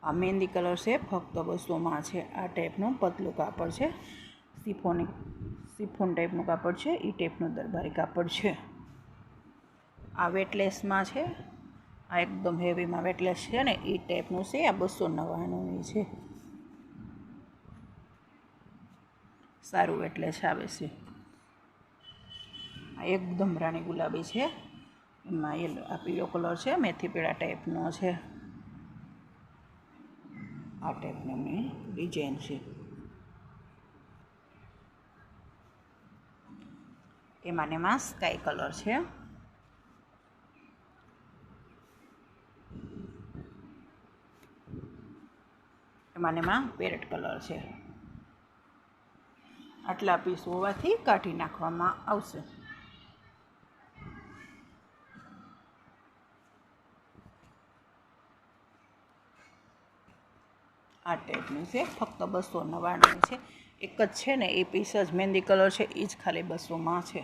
આ મહેંદી કલર છે ફક્ત 200માં છે। આ ટાઈપનું પતલું કાપડ છે, સિફોન ટાઈપનું કાપડ છે, એ ટાઈપનું દરબારી કાપડ છે। આ વેટલેસમાં છે, આ એકદમ હેવીમાં વેટલેસ છે ને એ ટાઈપનું છે। આ 299ની છે, સારું વેટલેસ આવે છે। આ એકદમ રાણી ગુલાબી છે, એમાં આ પીળો કલર છે, મેથી પીળા ટાઈપનો છે। આ ટાઈપની ડિઝાઇન છે, એમાં સ્કાય કલર છે, એમાં પેરેટ કલર છે। આટલા પીસ હોવાથી કાઢી નાખવામાં આવશે। આ ટાઈપનું છે, ફક્ત 299 છે। એક જ છે ને એ પીસ જ મહેંદી કલર છે, એ જ ખાલી 200માં છે।